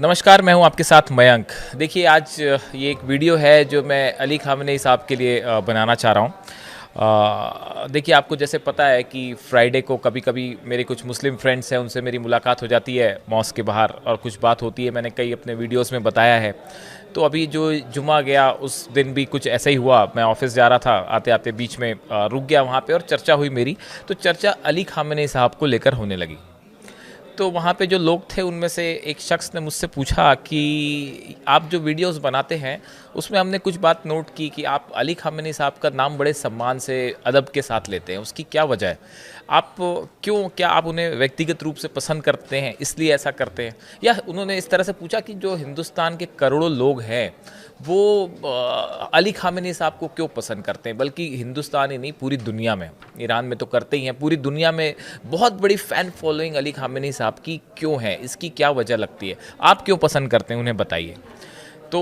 नमस्कार, मैं हूं आपके साथ मयंक। देखिए आज ये एक वीडियो है जो मैं अली ख़ामेनी साहब के लिए बनाना चाह रहा हूं। देखिए आपको जैसे पता है कि फ्राइडे को कभी-कभी मेरे कुछ मुस्लिम फ्रेंड्स हैं, उनसे मेरी मुलाकात हो जाती है मॉस्क के बाहर और कुछ बात होती है। मैंने कई अपने वीडियोस में बताया है। तो अभी जो जुमा गया उस दिन भी कुछ ऐसा ही हुआ। मैं ऑफिस जा रहा था, आते-आते बीच में रुक गया वहाँ पे और चर्चा हुई मेरी। तो चर्चा अली ख़ामेनी साहब को लेकर होने लगी। तो वहाँ पे जो लोग थे उनमें से एक शख्स ने मुझसे पूछा कि आप जो वीडियोस बनाते हैं उसमें हमने कुछ बात नोट की कि आप अली ख़ामेनी साहब का नाम बड़े सम्मान से अदब के साथ लेते हैं, उसकी क्या वजह है? आप क्या आप उन्हें व्यक्तिगत रूप से पसंद करते हैं इसलिए ऐसा करते हैं? या उन्होंने इस तरह से पूछा कि जो हिंदुस्तान के करोड़ों लोग हैं वो अली ख़ामेनी साहब को क्यों पसंद करते हैं, बल्कि हिंदुस्तान ही नहीं पूरी दुनिया में, ईरान में तो करते ही हैं, पूरी दुनिया में बहुत बड़ी फ़ैन फॉलोइंग अली ख़ामेनी साहब की क्यों है, इसकी क्या वजह लगती है? आप क्यों पसंद करते हैं, उन्हें बताइए। तो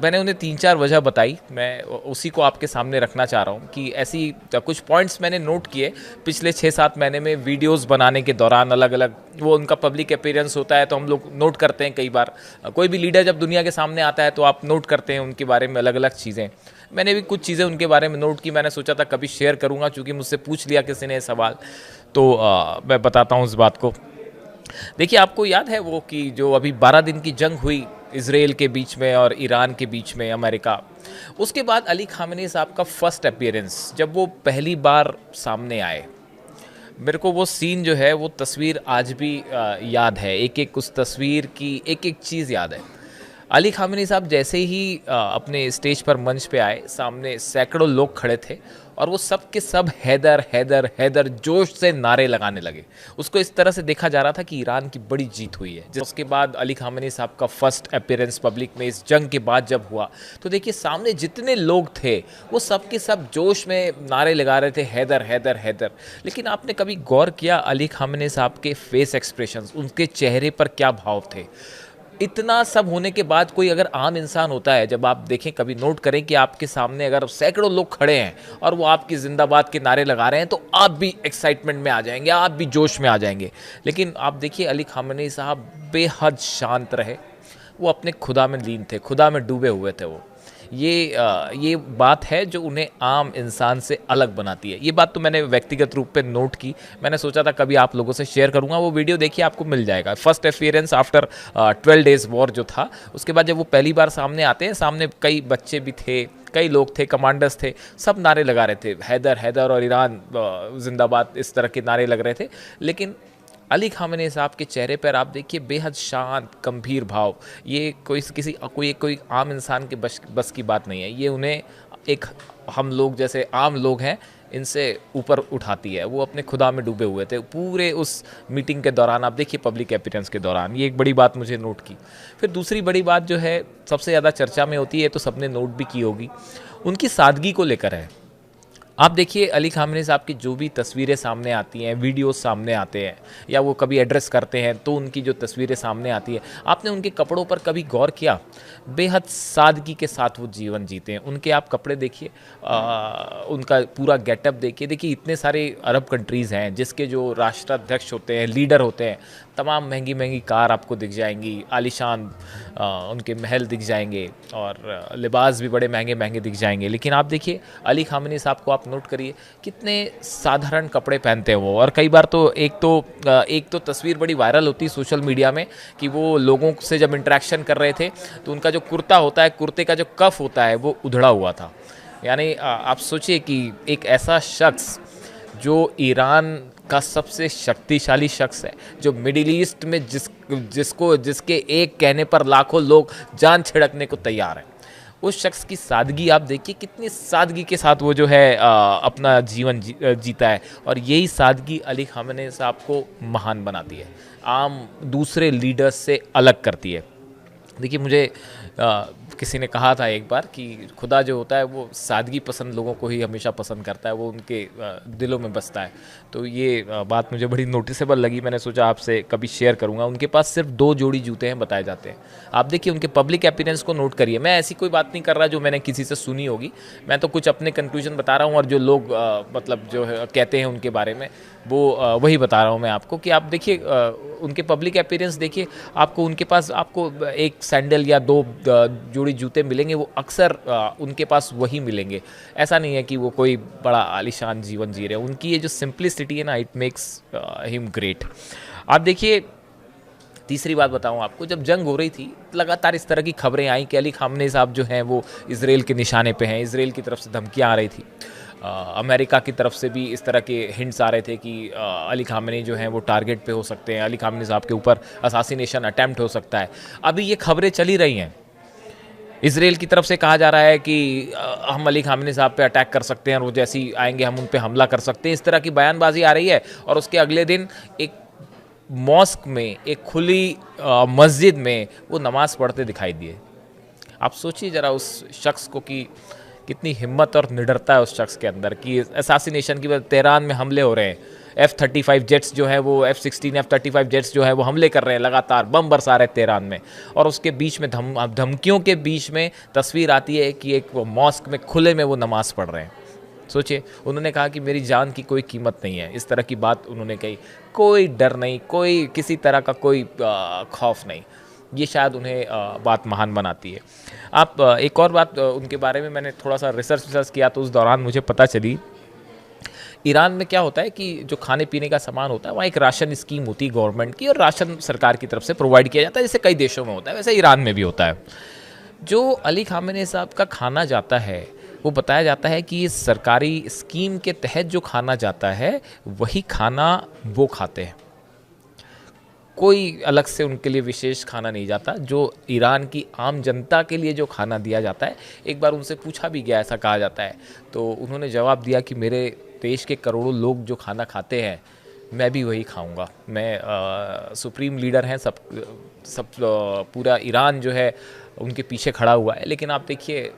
मैंने उन्हें 3-4 वजह बताई। मैं उसी को आपके सामने रखना चाह रहा हूँ कि ऐसी कुछ पॉइंट्स मैंने नोट किए पिछले 6-7 महीने में वीडियोस बनाने के दौरान। अलग अलग वो उनका पब्लिक अपीयरेंस होता है तो हम लोग नोट करते हैं। कई बार कोई भी लीडर जब दुनिया के सामने आता है तो आप नोट करते हैं उनके बारे में अलग अलग चीज़ें। मैंने भी कुछ चीज़ें उनके बारे में नोट की। मैंने सोचा था कभी शेयर करूँगा, चूँकि मुझसे पूछ लिया किसी ने सवाल, तो मैं बताता हूँ उस बात को। देखिए आपको याद है वो कि जो अभी 12 दिन की जंग हुई इसराइल के बीच में और ईरान के बीच में, अमेरिका, उसके बाद अली ख़ामेनी साहब का फर्स्ट अपीयरेंस जब वो पहली बार सामने आए, मेरे को वो सीन जो है, वो तस्वीर आज भी याद है। एक एक उस तस्वीर की एक एक चीज़ याद है। अली ख़ामेनी साहब जैसे ही अपने स्टेज पर मंच पे आए, सामने सैकड़ों लोग खड़े थे और वो सब के सब हैदर हैदर हैदर जोश से नारे लगाने लगे। उसको इस तरह से देखा जा रहा था कि ईरान की बड़ी जीत हुई है। उसके बाद अली ख़ामेनी साहब का फर्स्ट अपीयरेंस पब्लिक में इस जंग के बाद जब हुआ, तो देखिए सामने जितने लोग थे वो सब के सब जोश में नारे लगा रहे थे, हैदर हैदर हैदर। लेकिन आपने कभी गौर किया अली ख़ामेनी साहब के फेस एक्सप्रेशंस, उनके चेहरे पर क्या भाव थे? इतना सब होने के बाद कोई अगर आम इंसान होता है, जब आप देखें, कभी नोट करें कि आपके सामने अगर सैकड़ों लोग खड़े हैं और वो आपकी जिंदाबाद के नारे लगा रहे हैं, तो आप भी एक्साइटमेंट में आ जाएंगे, आप भी जोश में आ जाएंगे। लेकिन आप देखिए अली ख़ामेनी साहब बेहद शांत रहे। वो अपने खुदा में लीन थे, खुदा में डूबे हुए थे वो। ये बात है जो उन्हें आम इंसान से अलग बनाती है। ये बात तो मैंने व्यक्तिगत रूप पे नोट की। मैंने सोचा था कभी आप लोगों से शेयर करूंगा। वो वीडियो देखिए, आपको मिल जाएगा। First appearance after 12 days war जो था, उसके बाद जब वो पहली बार सामने आते हैं, सामने कई बच्चे भी थे, कई लोग थे, कमांडर्स थे, सब नारे लगा रहे थे, हैदर हैदर और ईरान जिंदाबाद, इस तरह के नारे लग रहे थे। लेकिन अली ख़ामेनी साहब के चेहरे पर आप देखिए बेहद शांत गंभीर भाव। ये कोई आम इंसान के बस की बात नहीं है। ये उन्हें एक, हम लोग जैसे आम लोग हैं, इनसे ऊपर उठाती है। वो अपने खुदा में डूबे हुए थे पूरे उस मीटिंग के दौरान। आप देखिए पब्लिक अपीयरेंस के दौरान, ये एक बड़ी बात मुझे नोट की। फिर दूसरी बड़ी बात जो है, सबसे ज़्यादा चर्चा में होती है, तो सबने नोट भी की होगी, उनकी सादगी को लेकर है। आप देखिए अली ख़ामेनी साहब की जो भी तस्वीरें सामने आती हैं, वीडियोस सामने आते हैं, या वो कभी एड्रेस करते हैं तो उनकी जो तस्वीरें सामने आती है, आपने उनके कपड़ों पर कभी गौर किया? बेहद सादगी के साथ वो जीवन जीते हैं। उनके आप कपड़े देखिए, उनका पूरा गेटअप देखिए। देखिए इतने सारे अरब कंट्रीज़ हैं जिसके जो राष्ट्राध्यक्ष होते हैं, लीडर होते हैं, तमाम महंगी महंगी कार आपको दिख जाएंगी, आलीशान उनके महल दिख जाएंगे और लिबास भी बड़े महंगे महंगे दिख जाएंगे। लेकिन आप देखिए अली ख़ामेनी साहब को आप नोट करिए, कितने साधारण कपड़े पहनते हैं वो। और कई बार तो एक तो तस्वीर बड़ी वायरल होती है सोशल मीडिया में कि वो लोगों से जब इंटरेक्शन कर रहे थे तो उनका जो कुर्ता होता है, कुर्ते का जो कफ होता है, वो उधड़ा हुआ था। यानी आप सोचिए कि एक ऐसा शख्स जो ईरान का सबसे शक्तिशाली शख्स है, जो मिडिल ईस्ट में जिसके एक कहने पर लाखों लोग जान छिड़कने को तैयार हैं, उस शख्स की सादगी आप देखिए, कितनी सादगी के साथ वो जो है अपना जीवन जीता है। और यही सादगी अली ख़ामेनी साहब को महान बनाती है, आम दूसरे लीडर्स से अलग करती है। देखिए मुझे किसी ने कहा था एक बार कि खुदा जो होता है वो सादगी पसंद लोगों को ही हमेशा पसंद करता है, वो उनके दिलों में बसता है। तो ये बात मुझे बड़ी नोटिसेबल लगी, मैंने सोचा आपसे कभी शेयर करूंगा। उनके पास सिर्फ 2 जोड़ी जूते हैं बताए जाते हैं। आप देखिए उनके पब्लिक अपीयरेंस को नोट करिए। मैं ऐसी कोई बात नहीं कर रहा जो मैंने किसी से सुनी होगी, मैं तो कुछ अपने कंक्लूजन बता रहा हूँ और जो लोग मतलब जो है कहते हैं उनके बारे में। वो वही बता रहा हूँ मैं आपको कि आप देखिए उनके पब्लिक अपीयरेंस देखिए, आपको उनके पास आपको एक सैंडल या दो जोड़ी जूते मिलेंगे, वो अक्सर उनके पास वही मिलेंगे। ऐसा नहीं है कि वो कोई बड़ा आलीशान जीवन जी रहे हैं। उनकी ये जो सिंप्लिसिटी है ना, इट मेक्स हिम ग्रेट। आप देखिए, तीसरी बात बताऊं आपको, जब जंग हो रही थी लगातार इस तरह की खबरें आई कि अली खामनेई साहब जो हैं वो इसराइल के निशाने पे हैं, इसराइल की तरफ से धमकियां आ रही थी। अमेरिका की तरफ से भी इस तरह के हिंट्स आ रहे थे कि अली खामनेई जो हैं वो टारगेट पे हो सकते हैं, अली खामनेई साहब के ऊपर असासिनेशन अटैम्प्ट हो सकता है। अभी ये खबरें चली रही हैं, इसराइल की तरफ से कहा जा रहा है कि हम अली खामनेई साहब पे अटैक कर सकते हैं और वो जैसे ही आएंगे हम उन पे हमला कर सकते हैं, इस तरह की बयानबाजी आ रही है। और उसके अगले दिन एक मॉस्क में, एक खुली मस्जिद में वो नमाज़ पढ़ते दिखाई दिए। आप सोचिए ज़रा उस शख्स को कि कितनी हिम्मत और निडरता है उस शख्स के अंदर कि असैसिनेशन की वजह तेहरान में हमले हो रहे हैं, F-35 जेट्स जो है वो F-16 F-35 जेट्स जो है वो हमले कर रहे हैं, लगातार बम बरसा रहे तेहरान में। और उसके बीच में धमकियों के बीच में तस्वीर आती है कि एक वो मॉस्क में खुले में वो नमाज़ पढ़ रहे हैं। सोचिए, उन्होंने कहा कि मेरी जान की कोई कीमत नहीं है, इस तरह की बात उन्होंने कही। कोई डर नहीं, कोई किसी तरह का कोई खौफ नहीं। ये शायद उन्हें बात महान बनाती है। आप एक और बात उनके बारे में, मैंने थोड़ा सा रिसर्च किया तो उस दौरान मुझे पता चली, ईरान में क्या होता है कि जो खाने पीने का सामान होता है वहाँ एक राशन स्कीम होती है गवर्नमेंट की, और राशन सरकार की तरफ से प्रोवाइड किया जाता है, जैसे कई देशों में होता है वैसे ईरान में भी होता है। जो अली खामेनेई साहब का खाना जाता है, वो बताया जाता है कि इस सरकारी स्कीम के तहत जो खाना जाता है वही खाना वो खाते हैं। कोई अलग से उनके लिए विशेष खाना नहीं जाता। जो ईरान की आम जनता के लिए जो खाना दिया जाता है, एक बार उनसे पूछा भी गया, ऐसा कहा जाता है, तो उन्होंने जवाब दिया कि मेरे देश के करोड़ों लोग जो खाना खाते हैं मैं भी वही खाऊंगा। मैं सुप्रीम लीडर हैं, सब पूरा ईरान जो है उनके पीछे खड़ा हुआ है। लेकिन आप देखिए,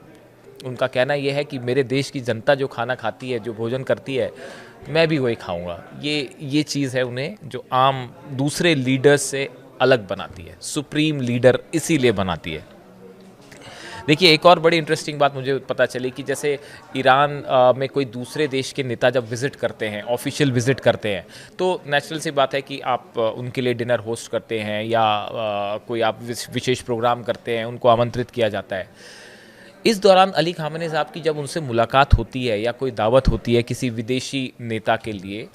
उनका कहना यह है कि मेरे देश की जनता जो खाना खाती है, जो भोजन करती है, मैं भी वही खाऊंगा। ये चीज़ है उन्हें जो आम दूसरे लीडर्स से अलग बनाती है, सुप्रीम लीडर इसीलिए बनाती है। देखिए, एक और बड़ी इंटरेस्टिंग बात मुझे पता चली कि जैसे ईरान में कोई दूसरे देश के नेता जब विज़िट करते हैं, ऑफिशियल विज़िट करते हैं, तो नेचुरल सी बात है कि आप उनके लिए डिनर होस्ट करते हैं या कोई आप विशेष प्रोग्राम करते हैं, उनको आमंत्रित किया जाता है। इस दौरान अली खामेनेई साहब की जब उनसे मुलाकात होती है या कोई दावत होती है किसी विदेशी नेता के लिए,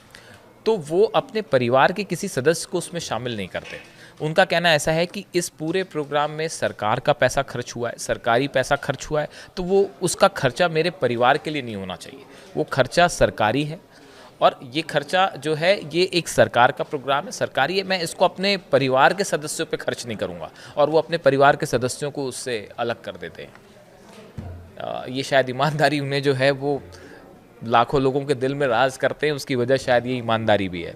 तो वो अपने परिवार के किसी सदस्य को उसमें शामिल नहीं करते। उनका कहना ऐसा है कि इस पूरे प्रोग्राम में सरकार का पैसा खर्च हुआ है, सरकारी पैसा खर्च हुआ है, तो वो उसका खर्चा मेरे परिवार के लिए नहीं होना चाहिए। वो खर्चा सरकारी है और ये खर्चा जो है ये एक सरकार का प्रोग्राम है, सरकारी है, मैं इसको अपने परिवार के सदस्यों पे खर्च नहीं करूँगा। और वो अपने परिवार के सदस्यों को उससे अलग कर देते हैं। ये शायद ईमानदारी उन्हें जो है वो लाखों लोगों के दिल में राज करते हैं, उसकी वजह शायद ये ईमानदारी भी है।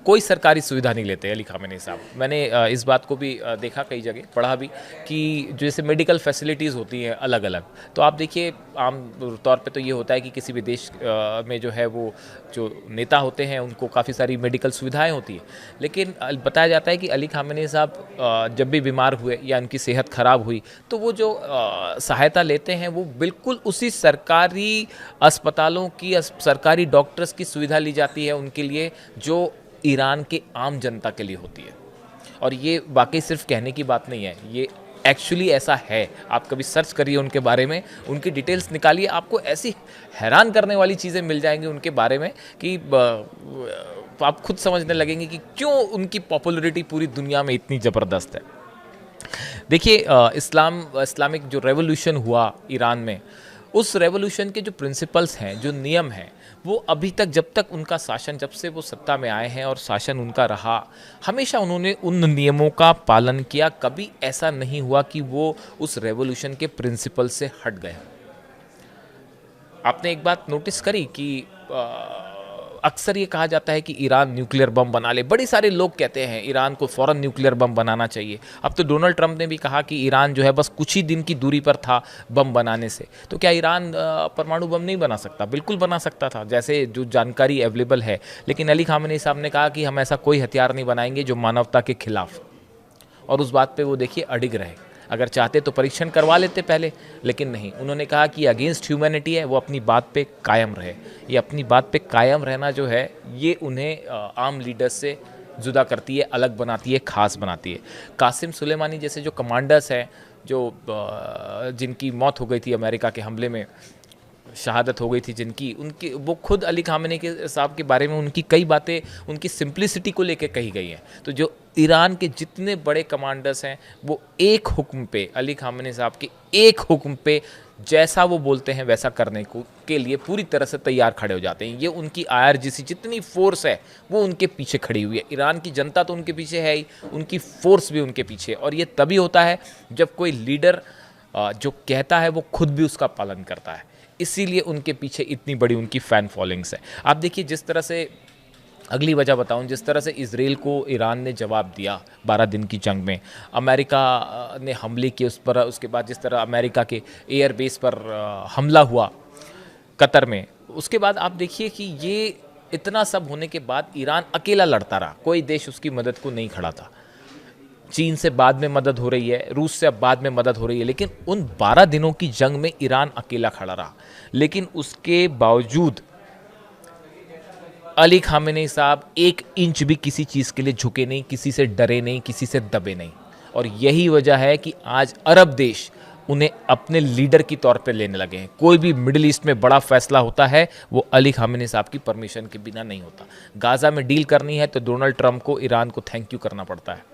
कोई सरकारी सुविधा नहीं लेते अली खामेनेई साहब। मैंने इस बात को भी देखा, कई जगह पढ़ा भी कि जैसे मेडिकल फैसिलिटीज़ होती हैं अलग अलग, तो आप देखिए आम तौर पे तो ये होता है कि किसी भी देश में जो है वो जो नेता होते हैं उनको काफ़ी सारी मेडिकल सुविधाएं होती हैं। लेकिन बताया जाता है कि अली खामेनेई साहब जब भी बीमार हुए या उनकी सेहत ख़राब हुई, तो वो जो सहायता लेते हैं वो बिल्कुल उसी सरकारी अस्पतालों की, सरकारी डॉक्टर्स की सुविधा ली जाती है उनके लिए, जो ईरान के आम जनता के लिए होती है। और ये वाकई सिर्फ कहने की बात नहीं है, ये एक्चुअली ऐसा है। आप कभी सर्च करिए उनके बारे में, उनकी डिटेल्स निकालिए, आपको ऐसी हैरान करने वाली चीज़ें मिल जाएंगी उनके बारे में कि आप खुद समझने लगेंगे कि क्यों उनकी पॉपुलैरिटी पूरी दुनिया में इतनी ज़बरदस्त है। देखिए, इस्लामिक जो रेवोल्यूशन हुआ ईरान में, उस रेवोल्यूशन के जो प्रिंसिपल्स हैं, जो नियम हैं, वो अभी तक, जब तक उनका शासन, जब से वो सत्ता में आए हैं और शासन उनका रहा, हमेशा उन्होंने उन नियमों का पालन किया। कभी ऐसा नहीं हुआ कि वो उस रेवोल्यूशन के प्रिंसिपल से हट गए। आपने एक बात नोटिस करी कि अक्सर ये कहा जाता है कि ईरान न्यूक्लियर बम बना ले। बड़े सारे लोग कहते हैं ईरान को फ़ौरन न्यूक्लियर बम बनाना चाहिए। अब तो डोनाल्ड ट्रंप ने भी कहा कि ईरान जो है बस कुछ ही दिन की दूरी पर था बम बनाने से। तो क्या ईरान परमाणु बम नहीं बना सकता? बिल्कुल बना सकता था, जैसे जो जानकारी अवेलेबल है। लेकिन अली खामेनेई साहब ने कहा कि हम ऐसा कोई हथियार नहीं बनाएंगे जो मानवता के खिलाफ, और उस बात पर वो देखिए अडिग रहे। अगर चाहते तो परीक्षण करवा लेते पहले, लेकिन नहीं, उन्होंने कहा कि अगेंस्ट ह्यूमैनिटी है, वो अपनी बात पे कायम रहे। ये अपनी बात पे कायम रहना जो है, ये उन्हें आम लीडर्स से जुदा करती है, अलग बनाती है, ख़ास बनाती है। कासिम सुलेमानी जैसे जो कमांडर्स हैं, जो जिनकी मौत हो गई थी अमेरिका के हमले में, शहादत हो गई थी जिनकी, उनकी वो खुद अली खामेनी के साहब के बारे में उनकी कई बातें उनकी सिंप्लिसिटी को लेकर कही गई हैं। तो जो ईरान के जितने बड़े कमांडर्स हैं, वो एक हुक्म पे, अली खामेनी साहब के एक हुक्म पे जैसा वो बोलते हैं वैसा करने को के लिए पूरी तरह से तैयार खड़े हो जाते हैं। ये उनकी IRGC जितनी फोर्स है वो उनके पीछे खड़ी हुई है। ईरान की जनता तो उनके पीछे है ही, उनकी फोर्स भी उनके पीछे है। और ये तभी होता है जब कोई लीडर जो कहता है वो खुद भी उसका पालन करता है। इसीलिए उनके पीछे इतनी बड़ी उनकी फ़ैन फॉलोइंग्स है। आप देखिए, जिस तरह से, अगली वजह बताऊं, जिस तरह से इजराइल को ईरान ने जवाब दिया 12 दिन की जंग में, अमेरिका ने हमले किए उस पर, उसके बाद जिस तरह अमेरिका के एयर बेस पर हमला हुआ कतर में, उसके बाद आप देखिए कि ये इतना सब होने के बाद ईरान अकेला लड़ता रहा, कोई देश उसकी मदद को नहीं खड़ा था। चीन से बाद में मदद हो रही है, रूस से अब बाद में मदद हो रही है, लेकिन उन 12 दिनों की जंग में ईरान अकेला खड़ा रहा। लेकिन उसके बावजूद अली खामेनी साहब 1 इंच भी किसी चीज़ के लिए झुके नहीं, किसी से डरे नहीं, किसी से दबे नहीं। और यही वजह है कि आज अरब देश उन्हें अपने लीडर की तौर पे लेने लगे हैं। कोई भी मिडिल ईस्ट में बड़ा फैसला होता है वो अली खामेनी साहब की परमिशन के बिना नहीं होता। गाज़ा में डील करनी है तो डोनाल्ड ट्रंप को ईरान को थैंक यू करना पड़ता है।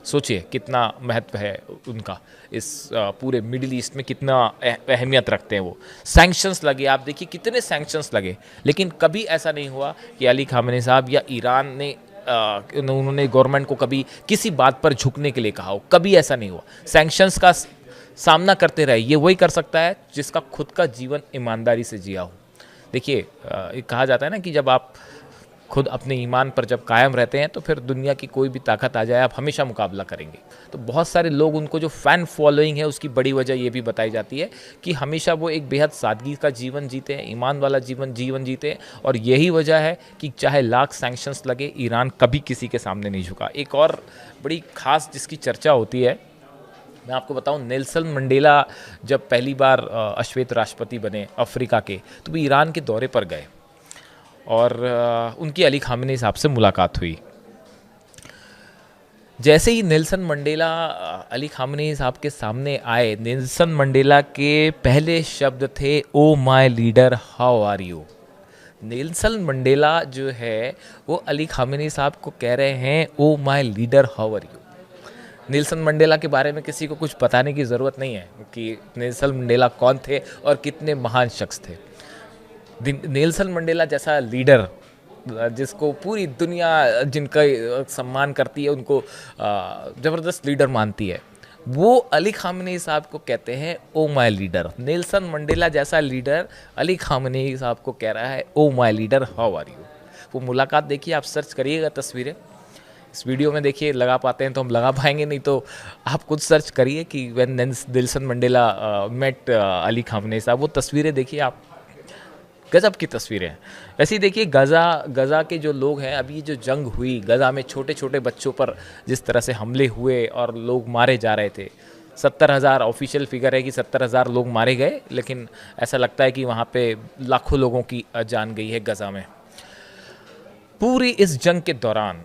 सोचिए कितना महत्व है उनका इस पूरे मिडिल ईस्ट में, कितना अहमियत रखते हैं वो। सैंक्शंस लगे, आप देखिए कितने सैंक्शंस लगे, लेकिन कभी ऐसा नहीं हुआ कि अली खामेनी साहब या ईरान ने उन्होंने गवर्नमेंट को कभी किसी बात पर झुकने के लिए कहा हो। कभी ऐसा नहीं हुआ। सैंक्शंस का सामना करते रहे। ये वही कर सकता है जिसका खुद का जीवन ईमानदारी से जिया हो। देखिए, कहा जाता है ना कि जब आप खुद अपने ईमान पर जब कायम रहते हैं तो फिर दुनिया की कोई भी ताकत आ जाए आप हमेशा मुकाबला करेंगे। तो बहुत सारे लोग, उनको जो फ़ैन फॉलोइंग है उसकी बड़ी वजह ये भी बताई जाती है कि हमेशा वो एक बेहद सादगी का जीवन जीते हैं, ईमान वाला जीवन जीते हैं। और यही वजह है कि चाहे लाख सैंक्शंस लगे, ईरान कभी किसी के सामने नहीं झुका। एक और बड़ी ख़ास जिसकी चर्चा होती है, मैं आपको बताऊं, नेल्सन मंडेला जब पहली बार अश्वेत राष्ट्रपति बने अफ्रीका के, तो वो ईरान के दौरे पर गए और उनकी अली खामेनी साहब से मुलाकात हुई। जैसे ही नेल्सन मंडेला अली खामेनी साहब के सामने आए, नेल्सन मंडेला के पहले शब्द थे, oh my leader how are you. Nelson Mandela जो है वो अली खामेनी साहब को कह रहे हैं, oh my leader how are you. Nelson Mandela के बारे में किसी को कुछ बताने की ज़रूरत नहीं है कि नेल्सन मंडेला कौन थे और कितने महान शख्स थे। नेल्सन मंडेला जैसा लीडर, जिसको पूरी दुनिया जिनका सम्मान करती है, उनको ज़बरदस्त लीडर मानती है, वो अली खामेनी साहब को कहते हैं oh my leader. Nelson Mandela जैसा लीडर अली खामेनी साहब को कह रहा है oh my leader how are you. वो मुलाकात देखिए, आप सर्च करिएगा तस्वीरें, इस वीडियो में देखिए, लगा पाते हैं तो हम लगा पाएंगे, नहीं तो आप खुद सर्च करिए कि when Nelson Mandela met Ali Khamenei साहब। वो तस्वीरें देखिए आप, गज़ब की तस्वीरें हैं। वैसे ही देखिए, गज़ा के जो लोग हैं, अभी जो जंग हुई गज़ा में, छोटे छोटे बच्चों पर जिस तरह से हमले हुए और लोग मारे जा रहे थे, 70,000 ऑफिशियल फिगर है कि 70,000 लोग मारे गए, लेकिन ऐसा लगता है कि वहाँ पे लाखों लोगों की जान गई है गज़ा में। पूरी इस जंग के दौरान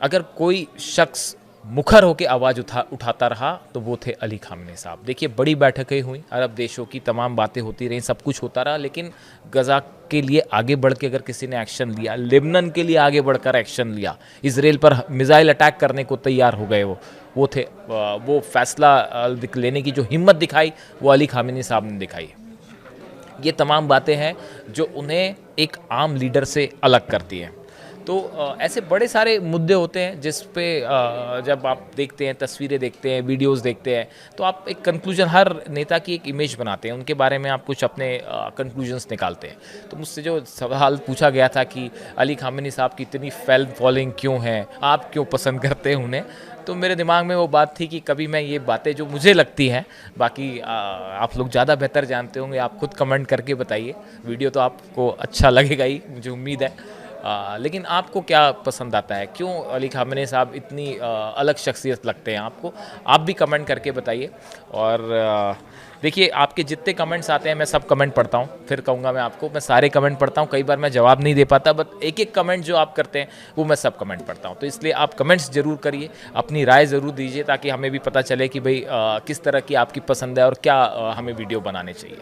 अगर कोई शख्स मुखर होकर आवाज़ उठाता रहा तो वो थे अली खामेनी साहब। देखिए, बड़ी बैठकें हुई, अरब देशों की तमाम बातें होती रहीं, सब कुछ होता रहा, लेकिन गज़ा के लिए आगे बढ़ के अगर किसी ने एक्शन लिया, लेबनान के लिए आगे बढ़कर एक्शन लिया, इजराइल पर मिसाइल अटैक करने को तैयार हो गए, वो थे, वो फैसला लेने की जो हिम्मत दिखाई वो अली खामेनी साहब ने दिखाई। ये तमाम बातें हैं जो उन्हें एक आम लीडर से अलग करती हैं। तो ऐसे बड़े सारे मुद्दे होते हैं जिस पे जब आप देखते हैं, तस्वीरें देखते हैं, वीडियोस देखते हैं, तो आप एक कंक्लूजन, हर नेता की एक इमेज बनाते हैं, उनके बारे में आप कुछ अपने कंक्लूजन्स निकालते हैं। तो मुझसे जो सवाल पूछा गया था कि अली खामेनी साहब की इतनी फैन फॉलोइंग क्यों है, आप क्यों पसंद करते हैं उन्हें, तो मेरे दिमाग में वो बात थी कि कभी मैं ये बातें जो मुझे लगती हैं, बाकी आप लोग ज़्यादा बेहतर जानते होंगे, आप खुद कमेंट करके बताइए। वीडियो तो आपको अच्छा लगेगा ही, मुझे उम्मीद है। लेकिन आपको क्या पसंद आता है? क्यों अली ख़ामेनी साहब इतनी अलग शख्सियत लगते हैं आपको? आप भी कमेंट करके बताइए। और देखिए, आपके जितने कमेंट्स आते हैं मैं सब कमेंट पढ़ता हूँ। फिर कहूँगा मैं आपको, मैं सारे कमेंट पढ़ता हूँ। कई बार मैं जवाब नहीं दे पाता, बट एक-एक कमेंट जो आप करते हैं वो मैं सब कमेंट पढ़ता हूँ। तो इसलिए आप कमेंट्स ज़रूर करिए, अपनी राय ज़रूर दीजिए, ताकि हमें भी पता चले कि भई किस तरह की आपकी पसंद है और क्या हमें वीडियो बनाने चाहिए।